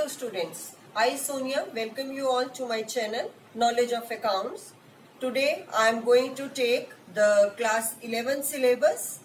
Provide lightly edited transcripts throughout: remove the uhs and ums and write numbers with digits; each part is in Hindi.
Hello students, I Sonia welcome you all to my channel Knowledge of Accounts. Today I am going to take the class 11 syllabus.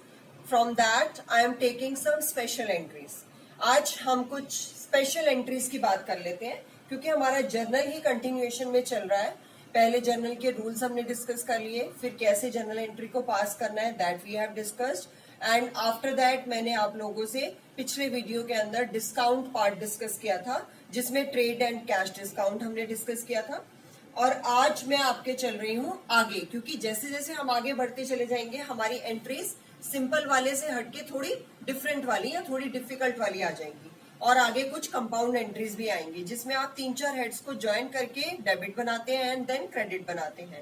From that I am taking some special entries. आज हम कुछ स्पेशल एंट्रीज की बात कर लेते हैं क्योंकि हमारा जर्नल ही कंटिन्यूएशन में चल रहा है. पहले जर्नल के रूल्स हमने डिस्कस कर लिए, फिर कैसे जर्नल एंट्री को पास करना है that we have discussed, and after that मैंने आप लोगों से पिछले वीडियो के अंदर डिस्काउंट पार्ट डिस्कस किया था जिसमें ट्रेड एंड कैश डिस्काउंट हमने डिस्कस किया था. और आज मैं आपके चल रही हूँ आगे क्योंकि जैसे जैसे हम आगे बढ़ते चले जाएंगे हमारी एंट्रीज सिंपल वाले से हटके थोड़ी डिफरेंट वाली या थोड़ी डिफिकल्ट वाली आ जाएंगी और आगे कुछ कंपाउंड एंट्रीज भी आएंगी जिसमें आप 3-4 हेड्स को ज्वाइन करके डेबिट बनाते हैं एंड देन क्रेडिट बनाते हैं.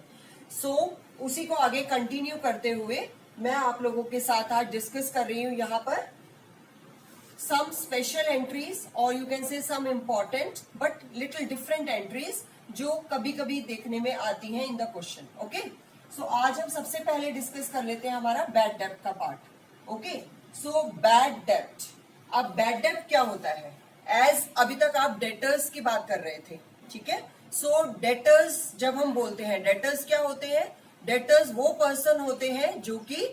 सो उसी को आगे कंटिन्यू करते हुए मैं आप लोगों के साथ आज डिस्कस कर रही हूँ यहाँ पर some special entries or you can say some important but little different entries जो कभी कभी देखने में आती हैं इन द क्वेश्चन. ओके, सो आज हम सबसे पहले डिस्कस कर लेते हैं हमारा बैड डेब्ट का पार्ट. ओके, सो बैड डेब्ट. अब बैड डेब्ट क्या होता है? एज अभी तक आप डेटर्स की बात कर रहे थे, ठीक है. सो डेटर्स जब हम बोलते हैं, डेटर्स क्या होते हैं? डेटर्स वो पर्सन होते हैं जो कि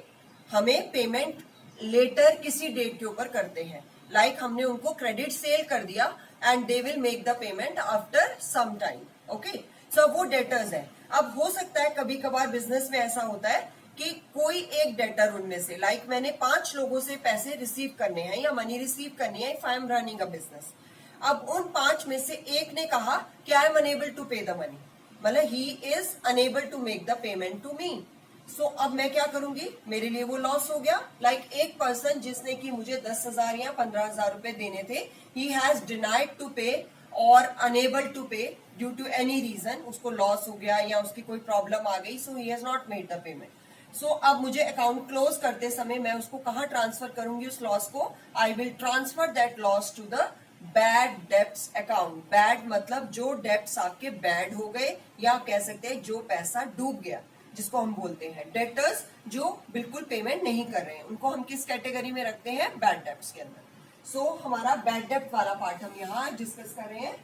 हमें पेमेंट लेटर किसी डेट के ऊपर करते हैं. लाइक हमने उनको क्रेडिट सेल कर दिया and they will make the payment after some time. Okay, so वो डेटर्स है. अब हो सकता है कभी कभार बिजनेस में ऐसा होता है कि कोई एक डेटर उनमें से, लाइक मैंने 5 लोगों से पैसे रिसीव करने हैं या मनी रिसीव करनी है if I am running a business. अब उन 5 में से एक ने कहा कि I am unable to pay the money, मतलब he is unable to make the payment to me. So अब मैं क्या करूंगी? मेरे लिए वो लॉस हो गया. लाइक एक पर्सन जिसने कि मुझे 10,000 या 15,000 रुपए देने थे, he has denied to pay और unable to pay due to any reason, उसको लॉस हो गया या उसकी कोई प्रॉब्लम आ गई, so he has not made the payment. So अब मुझे अकाउंट क्लोज करते समय मैं उसको कहाँ ट्रांसफर करूंगी उस लॉस को? I will transfer that loss to the bad debts account. Bad मतलब जो डेब्ट्स आपके बैड हो गए या आप कह सकते हैं जो पैसा डूब गया, जिसको हम बोलते हैं डेटर्स जो बिल्कुल पेमेंट नहीं कर रहे हैं, उनको हम किस कैटेगरी में रखते हैं? बैड डेब्ट्स के अंदर. सो हमारा बैड डेब्ट वाला पार्ट हम यहाँ डिस्कस कर रहे हैं.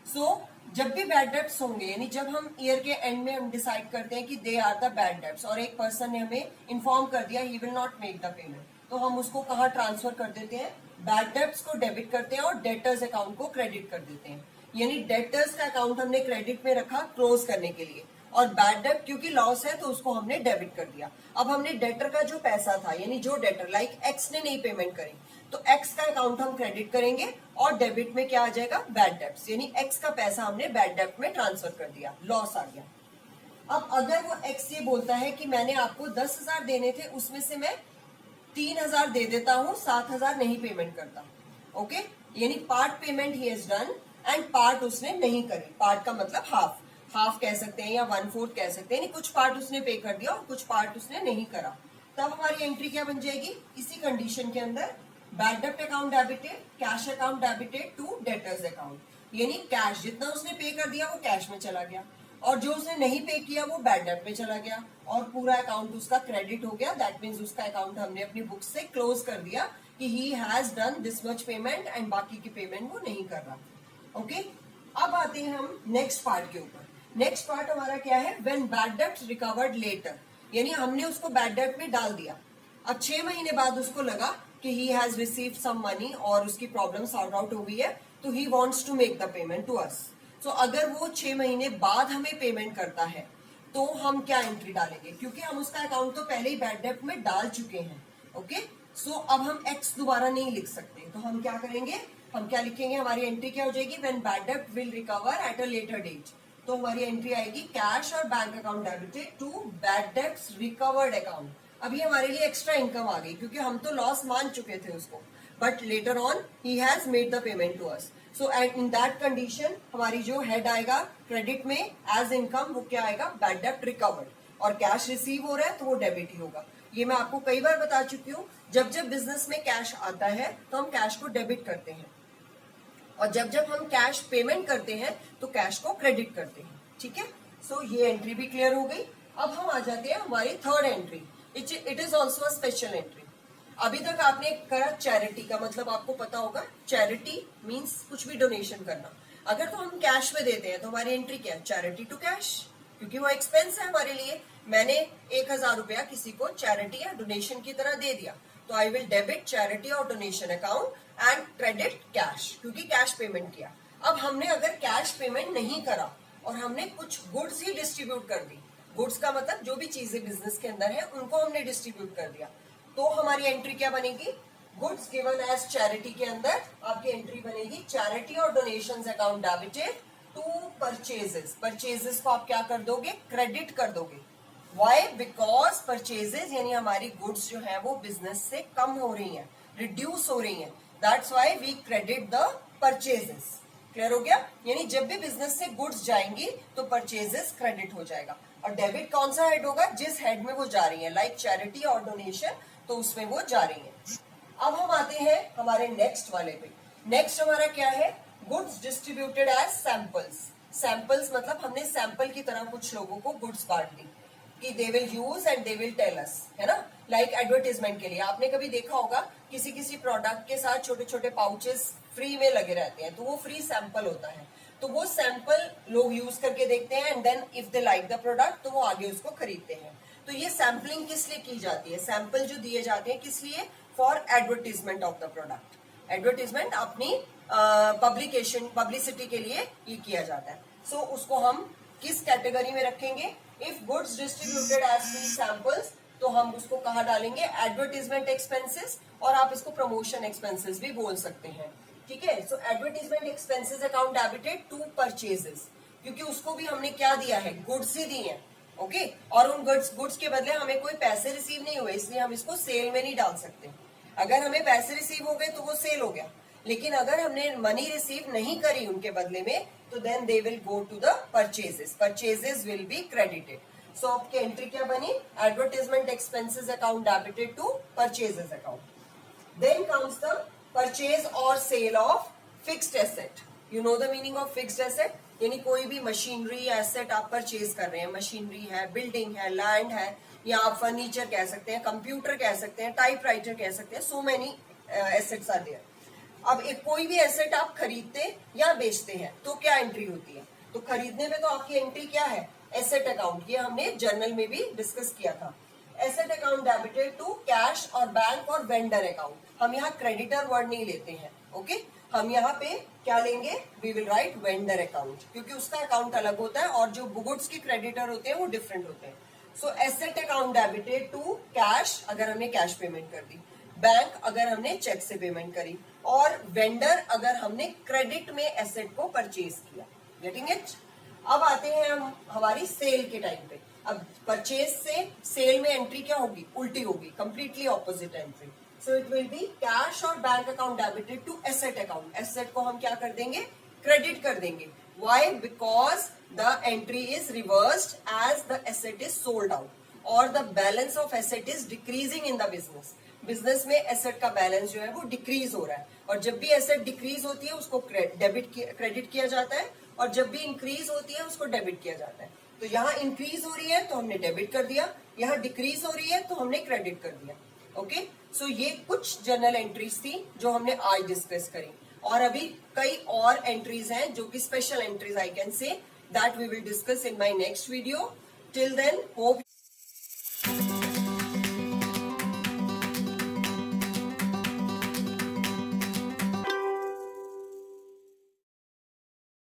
सो जब भी बैड डेब्ट्स होंगे, यानी जब हम ईयर के एंड में हम डिसाइड करते हैं कि they are the bad debts और एक पर्सन ने हमें इन्फॉर्म कर दिया he will not make the payment, तो हम उसको कहाँ ट्रांसफर कर देते हैं? बैड डेब्ट्स को डेबिट करते हैं और डेटर्स अकाउंट को क्रेडिट कर देते हैं. यानी डेटर्स का अकाउंट हमने क्रेडिट में रखा क्लोज करने के लिए और बैड डेब्ट क्योंकि लॉस है तो उसको हमने डेबिट कर दिया. अब हमने डेटर का जो पैसा था, यानी जो डेटर लाइक एक्स ने नहीं पेमेंट करी, तो एक्स का अकाउंट हम क्रेडिट करेंगे और डेबिट में क्या आ जाएगा? Bad debts. यानी एक्स का पैसा हमने बैड डेब्ट में ट्रांसफर कर दिया, लॉस आ गया. अब अगर वो एक्स ये बोलता है कि मैंने आपको 10,000 देने थे, उसमें से मैं 3,000 दे देता हूँ, 7,000 नहीं पेमेंट करता. ओके, यानी part payment he has done and part उसने नहीं करी. पार्ट का मतलब हाफ कह सकते हैं या 1/4 कह सकते हैं, कुछ पार्ट उसने पे कर दिया और कुछ पार्ट उसने नहीं करा. तब हमारी एंट्री क्या बन जाएगी? इसी कंडीशन के अंदर बैड डेब्ट account debited, cash account debited to debtors account. यानी कैश जितना उसने पे कर दिया वो कैश में चला गया और जो उसने नहीं पे किया वो बैड डेब्ट में चला गया और पूरा अकाउंट उसका क्रेडिट हो गया. दैट मीन्स उसका अकाउंट हमने अपनी बुक से क्लोज कर दिया कि he has done this much payment and बाकी की पेमेंट वो नहीं कर रहा. ओके, अब आते हैं हम नेक्स्ट पार्ट के ऊपर. नेक्स्ट पार्ट हमारा क्या है? व्हेन बैड डेब्ट रिकवर्ड लेटर. यानी हमने उसको बैड डेब्ट में डाल दिया. अब 6 महीने बाद उसको लगा कि he has received some money और उसकी प्रॉब्लम सॉर्ट आउट हो गई है, तो he wants to make the payment to us. So अगर वो 6 महीने बाद हमें पेमेंट करता है तो हम क्या एंट्री डालेंगे? क्योंकि हम उसका अकाउंट तो पहले ही बैड डेब्ट में डाल चुके हैं. ओके, सो अब हम एक्स दोबारा नहीं लिख सकते, तो हम क्या करेंगे? हम क्या लिखेंगे? हमारी एंट्री क्या हो जाएगी? व्हेन बैड डेब्ट will recover at a later date. तो हमारी एंट्री आएगी कैश और bank account debited to bad debts recovered account. अभी हमारे लिए एक्स्ट्रा इनकम आ गई क्योंकि हम तो लॉस मान चुके थे उसको, but later on he has made the payment to us. So in that condition हमारी जो हेड आएगा क्रेडिट में एज इनकम, वो क्या आएगा? बैड डेब्ट रिकवर्ड. और कैश रिसीव हो रहा है तो वो डेबिट ही होगा. ये मैं आपको कई बार बता चुकी हूँ. जब जब बिजनेस में कैश आता है तो हम कैश को डेबिट करते हैं और जब जब हम कैश पेमेंट करते हैं तो कैश को क्रेडिट करते हैं. ठीक है, सो ये एंट्री भी क्लियर हो गई. अब हम आ जाते हैं हमारी third entry. It is also a special entry. अभी तक आपने करा चैरिटी का, मतलब आपको पता होगा चैरिटी मींस कुछ भी डोनेशन करना। अगर तो हम कैश में देते हैं तो हमारी एंट्री क्या है, चैरिटी टू कैश, क्योंकि वो एक्सपेंस है हमारे लिए। मैंने 1000 रुपया किसी को चैरिटी या डोनेशन की तरह दे दिया, तो आई विल डेबिट चैरिटी और donation account and credit cash, क्योंकि कैश पेमेंट किया। अब हमने अगर कैश पेमेंट नहीं करा और हमने कुछ गुड्स ही डिस्ट्रीब्यूट कर दी, गुड्स का मतलब जो भी चीजें बिजनेस के अंदर है उनको हमने डिस्ट्रीब्यूट कर दिया, तो हमारी एंट्री क्या बनेगी, गुड्स गिवन एज चैरिटी के अंदर आपकी एंट्री बनेगी चैरिटी और donations account debited to purchases. Purchases को आप क्या कर दोगे, क्रेडिट कर दोगे। वाई, बिकॉज परचेजेस यानी हमारी गुड्स जो है वो बिजनेस से कम हो रही हैं, रिड्यूस हो रही हैं, that's why we credit the purchases. Clear हो गया, यानी जब भी बिजनेस से गुड्स जाएंगी तो परचेजेस क्रेडिट हो जाएगा। और डेबिट कौन सा हेड होगा, जिस हेड में वो जा रही है, लाइक चैरिटी और डोनेशन, तो उसमें वो जा रही है। अब हम आते हैं हमारे नेक्स्ट वाले पे। नेक्स्ट हमारा क्या है, goods distributed as samples. Samples मतलब हमने सैंपल की तरह कुछ लोगों को गुड्स बांट दी कि they will use and they will tell us, है ना। लाइक एडवर्टाइजमेंट के लिए आपने कभी देखा होगा किसी किसी प्रोडक्ट के साथ छोटे छोटे पाउचेस फ्री में लगे रहते हैं, तो वो फ्री सैंपल होता है। तो वो सैंपल लोग यूज करके देखते हैं and then if they like the product तो वो आगे उसको खरीदते हैं। तो ये सैंपलिंग किस लिए की जाती है, सैंपल जो दिए जाते हैं किस लिए, for advertisement of the product. Advertisement अपनी पब्लिकेशन पब्लिसिटी के लिए ये किया जाता है। सो उसको हम किस कैटेगरी में रखेंगे, if goods distributed as free samples, तो हम उसको कहाँ डालेंगे, एडवर्टीजमेंट एक्सपेंसेस, और आप इसको प्रमोशन एक्सपेंसेस भी बोल सकते हैं। ठीक है, so advertisement expenses account debited to purchases, क्योंकि उसको भी हमने क्या दिया है, गुड्स ही दी है। ओके, और उन गुड्स के बदले हमें कोई पैसे रिसीव नहीं हुए, इसलिए हम इसको सेल में नहीं डाल सकते। अगर हमें पैसे रिसीव हो गए तो वो सेल हो गया, लेकिन अगर हमने मनी रिसीव नहीं करी उनके बदले में, तो then they will go to the purchases, purchases will be credited. So आपकी एंट्री क्या बनी, advertisement expenses account debited to purchases account. Then comes the purchase और sale of fixed asset. You know the meaning of fixed asset, यानी कोई भी मशीनरी एसेट आप परचेज कर रहे हैं, मशीनरी है, बिल्डिंग है, लैंड है, या आप फर्नीचर कह सकते हैं, कंप्यूटर कह सकते हैं, टाइपराइटर कह सकते हैं, so many assets are there. अब एक कोई भी एसेट आप खरीदते या बेचते हैं तो क्या एंट्री होती है, तो खरीदने में तो आपकी एंट्री क्या है, एसेट अकाउंट, ये हमने जर्नल में भी डिस्कस किया था। Asset account debited to cash और बैंक और वेंडर अकाउंट। हम यहाँ क्रेडिटर वर्ड नहीं लेते हैं, ओके, हम यहाँ पे क्या लेंगे, we will write vendor account, क्योंकि उसका अकाउंट अलग होता है और जो गुड्स के क्रेडिटर होते हैं वो डिफरेंट होते हैं। So asset account debited to cash, अगर हमने कैश पेमेंट कर दी, बैंक अगर हमने चेक से पेमेंट करी, और वेंडर अगर हमने क्रेडिट में एसेट को परचेज किया। Getting it. अब आते हैं हम हमारी सेल के टाइम पे। अब परचेज से सेल में एंट्री क्या होगी, उल्टी होगी, completely opposite entry. So it will be cash और bank account debited to asset account. Asset को हम क्या कर देंगे, क्रेडिट कर देंगे। Why, because the entry is reversed as the asset is sold out और the balance of asset is decreasing in the business. Business में एसेट का बैलेंस जो है वो डिक्रीज हो रहा है, और जब भी एसेट डिक्रीज होती है उसको क्रेडिट किया जाता है, और जब भी इंक्रीज होती है उसको डेबिट किया जाता है। तो यहाँ इंक्रीज हो रही है तो हमने डेबिट कर दिया, यहाँ डिक्रीज हो रही है तो हमने क्रेडिट कर दिया। ओके, सो ये कुछ जर्नल एंट्रीज थी जो हमने आज डिस्कस करी, और अभी कई और एंट्रीज हैं जो कि special entries I can say, that we will discuss in my next video. Till then hope